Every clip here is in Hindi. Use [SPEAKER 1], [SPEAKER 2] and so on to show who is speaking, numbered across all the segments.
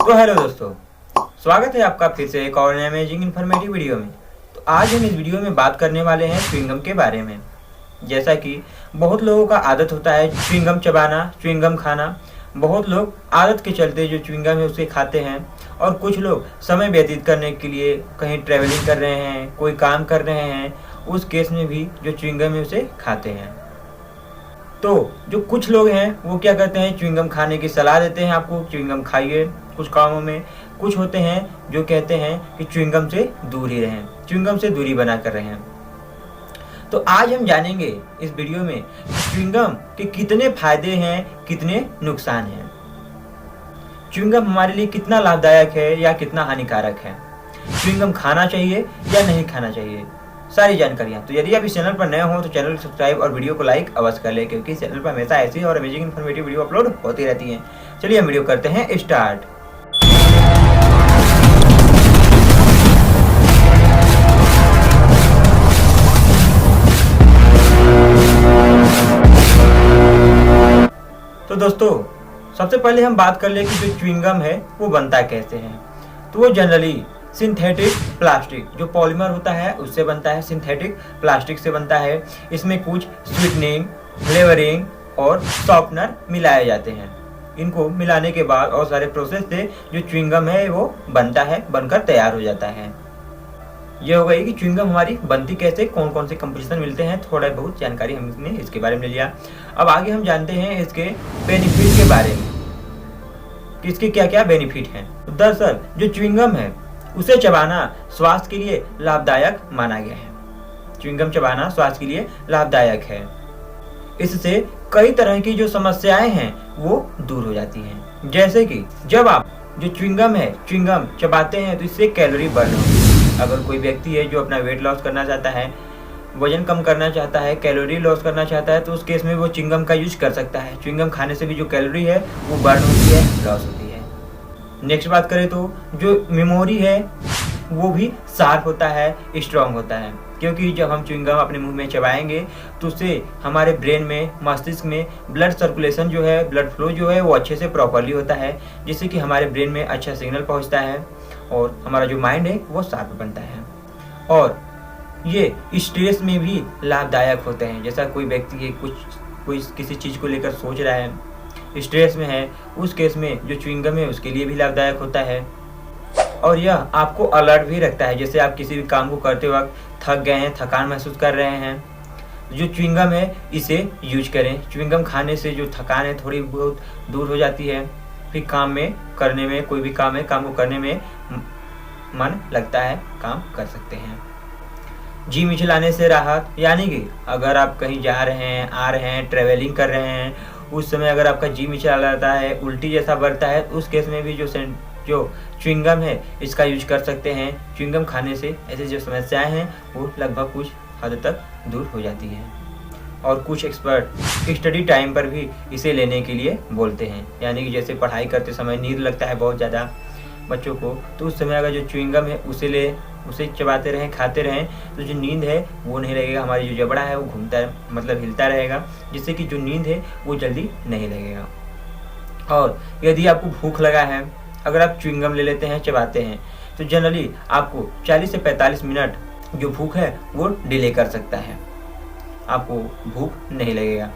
[SPEAKER 1] तो हेलो दोस्तों, स्वागत है आपका फिर से एक और अमेजिंग इन्फॉर्मेटिव वीडियो में। तो आज हम इस वीडियो में बात करने वाले हैं च्युइंगम के बारे में। जैसा कि बहुत लोगों का आदत होता है च्युइंगम चबाना, च्युइंगम खाना। बहुत लोग आदत के चलते जो च्युइंगम है उसे खाते हैं, और कुछ लोग समय व्यतीत करने के लिए कहीं ट्रैवलिंग कर रहे हैं, कोई काम कर रहे हैं, उस केस में भी जो च्युइंगम है उसे खाते हैं। तो जो कुछ लोग हैं वो क्या करते हैं, च्युइंगम खाने की सलाह देते हैं आपको, च्युइंगम खाइए कुछ कामों में। कुछ होते हैं जो कहते हैं कि च्युइंगम से दूर ही रहें, च्युइंगम से दूरी बना कर रहें। तो आज हम जानेंगे इस वीडियो में च्युइंगम के कितने फायदे हैं, कितने नुकसान हैं, च्युइंगम हमारे लिए कितना लाभदायक है या कितना हानिकारक है, च्युइंगम खाना चाहिए या नहीं खाना चाहिए, सारी जानकारियां। तो यदि आप इस चैनल पर नए हो तो चैनल को सब्सक्राइब और वीडियो को लाइक अवश्य कर ले, क्योंकि इस चैनल पर हमेशा ऐसी और अमेजिंग इन्फॉर्मेटिव वीडियो अपलोड होती रहती हैं। चलिए हम वीडियो करते हैं स्टार्ट। तो दोस्तों, सबसे पहले हम बात कर ले कि जो च्युइंगम है वो बनता कैसे है। तो वो जनरली सिंथेटिक प्लास्टिक, जो पॉलीमर होता है उससे बनता है, सिंथेटिक प्लास्टिक से बनता है। इसमें कुछ स्वीटनिंग, फ्लेवरिंग और सॉफ्टनर मिलाए जाते हैं। इनको मिलाने के बाद और सारे प्रोसेस से जो च्युइंगम है वो बनता है, बनकर तैयार हो जाता है। ये हो गई कि च्युइंगम हमारी बनती कैसे, कौन कौन से कंपोजिशन मिलते हैं, थोड़ा बहुत जानकारी हमने इसके बारे में ले लिया। अब आगे हम जानते हैं इसके बेनिफिट के बारे में कि इसके क्या क्या बेनिफिट हैं। दरअसल जो च्युइंगम है उसे चबाना स्वास्थ्य के लिए लाभदायक माना गया है। च्युइंगम चबाना स्वास्थ्य के लिए लाभदायक है। इससे कई तरह की जो समस्याएं हैं वो दूर हो जाती हैं। जैसे कि जब आप जो च्युइंगम है, च्युइंगम चबाते हैं तो इससे कैलोरी बर्न होती है। अगर कोई व्यक्ति है जो अपना वेट लॉस करना चाहता है, वजन कम करना चाहता है, कैलोरी लॉस करना चाहता है, तो उस केस में वो च्युइंगम का यूज कर सकता है। च्युइंगम खाने से भी जो कैलोरी है वो बर्न होती है, लॉस होती है। नेक्स्ट बात करें तो जो मेमोरी है वो भी शार्प होता है, स्ट्रांग होता है, क्योंकि जब हम च्युइंगम अपने मुंह में चबाएंगे तो उससे हमारे ब्रेन में, मस्तिष्क में ब्लड सर्कुलेशन जो है, ब्लड फ्लो जो है वो अच्छे से प्रॉपरली होता है, जिससे कि हमारे ब्रेन में अच्छा सिग्नल पहुंचता है और हमारा जो माइंड है वो शार्प बनता है। और ये स्ट्रेस में भी लाभदायक होते हैं। जैसा कोई व्यक्ति है कोई किसी चीज़ को लेकर सोच रहा है, स्ट्रेस में है, उस केस में जो च्युइंगम है उसके लिए भी लाभदायक होता है। और यह आपको अलर्ट भी रखता है। जैसे आप किसी भी काम को करते वक्त थक गए हैं, थकान महसूस कर रहे हैं, जो च्युइंगम है इसे यूज करें। च्युइंगम खाने से जो थकान है थोड़ी बहुत दूर हो जाती है, फिर काम में करने में, कोई भी काम है, काम को करने में मन लगता है, काम कर सकते हैं। जी मिचलाने से राहत, यानी कि अगर आप कहीं जा रहे हैं, आ रहे हैं, ट्रैवलिंग कर रहे हैं, उस समय अगर आपका जी मिचला जाता है, उल्टी जैसा बढ़ता है, उस केस में भी जो च्युइंगम है इसका यूज कर सकते हैं। च्युइंगम खाने से ऐसी जो समस्याएं हैं वो लगभग कुछ हद तक दूर हो जाती हैं। और कुछ एक्सपर्ट स्टडी टाइम पर भी इसे लेने के लिए बोलते हैं, यानी कि जैसे पढ़ाई करते समय नींद लगता है बहुत ज़्यादा बच्चों को, तो उस समय अगर जो च्युइंगम है उसे चबाते रहें, खाते रहें, तो जो नींद है वो नहीं लगेगा। हमारी जो जबड़ा है वो घूमता है, मतलब हिलता रहेगा, जिससे कि जो नींद है वो जल्दी नहीं लगेगा। और यदि आपको भूख लगा है, अगर आप च्युइंगम ले लेते हैं, चबाते हैं, तो जनरली आपको 40 से 45 मिनट जो भूख है वो डिले कर सकता है, आपको भूख नहीं लगेगा।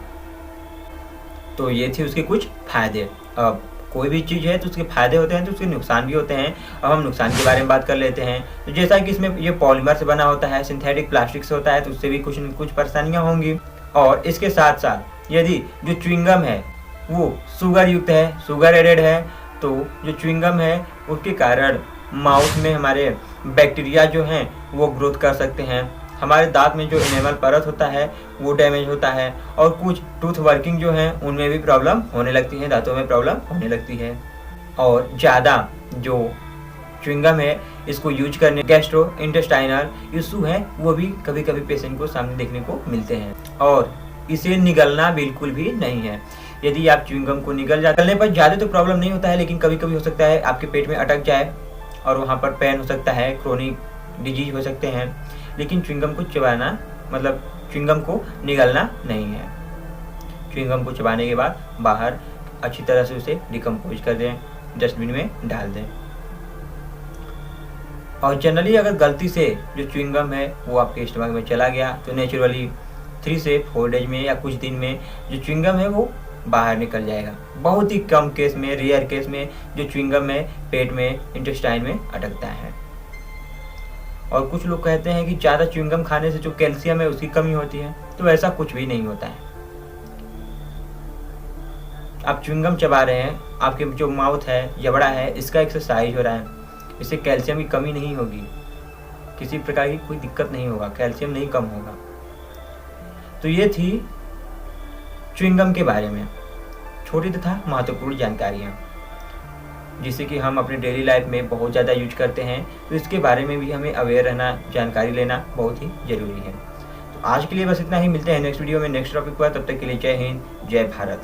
[SPEAKER 1] तो ये थे उसके कुछ फायदे। अब कोई भी चीज़ है तो उसके फायदे होते हैं तो उसके नुकसान भी होते हैं। अब हम नुकसान के बारे में बात कर लेते हैं। तो जैसा कि इसमें ये पॉलीमर से बना होता है, सिंथेटिक प्लास्टिक से होता है, तो उससे भी कुछ न कुछ परेशानियां होंगी। और इसके साथ साथ यदि जो च्युइंगम है वो शुगर युक्त है, शुगर एडेड है, तो जो च्युइंगम है उसके कारण माउथ में हमारे बैक्टीरिया जो हैं वो ग्रोथ कर सकते हैं। हमारे दांत में जो इनेमल परत होता है वो डैमेज होता है, और कुछ टूथ वर्किंग जो है उनमें भी प्रॉब्लम होने लगती है, दांतों में प्रॉब्लम होने लगती है। और ज़्यादा जो च्युइंगम है इसको यूज करने गैस्ट्रो इंटेस्टाइनल इशू है वो भी कभी कभी पेशेंट को सामने देखने को मिलते हैं। और इसे निगलना बिल्कुल भी नहीं है। यदि आप च्युइंगम को निगलने पर ज़्यादा तो प्रॉब्लम नहीं होता है, लेकिन कभी कभी हो सकता है आपके पेट में अटक जाए और वहाँ पर पेन हो सकता है, क्रोनिक डिजीज हो सकते हैं। लेकिन च्युइंगम को चबाना, मतलब च्युइंगम को निगलना नहीं है। च्युइंगम को चबाने के बाद बाहर अच्छी तरह से उसे डिकम्पोज कर दें, डस्टबिन में डाल दें। और जनरली अगर गलती से जो च्युइंगम है वो आपके स्टमक में चला गया तो नेचुरली 3 से 4 डेज में या कुछ दिन में जो च्युइंगम है वो बाहर निकल जाएगा। बहुत ही कम केस में, रेयर केस में जो च्युइंगम है पेट में, इंटेस्टाइन में अटकता है। और कुछ लोग कहते हैं कि ज़्यादा च्युइंगम खाने से जो कैल्शियम है उसकी कमी होती है, तो ऐसा कुछ भी नहीं होता है। आप च्युइंगम चबा रहे हैं, आपके जो माउथ है, जबड़ा है, इसका एक्सरसाइज हो रहा है, इससे कैल्शियम की कमी नहीं होगी, किसी प्रकार की कोई दिक्कत नहीं होगा, कैल्शियम नहीं कम होगा। तो ये थी च्युइंगम के बारे में छोटी तथा महत्वपूर्ण जानकारियाँ, जिसे कि हम अपने डेली लाइफ में बहुत ज़्यादा यूज करते हैं, तो इसके बारे में भी हमें अवेयर रहना, जानकारी लेना बहुत ही ज़रूरी है। तो आज के लिए बस इतना ही, मिलते हैं नेक्स्ट वीडियो में नेक्स्ट टॉपिक पर। तब तक के लिए जय हिंद, जय भारत।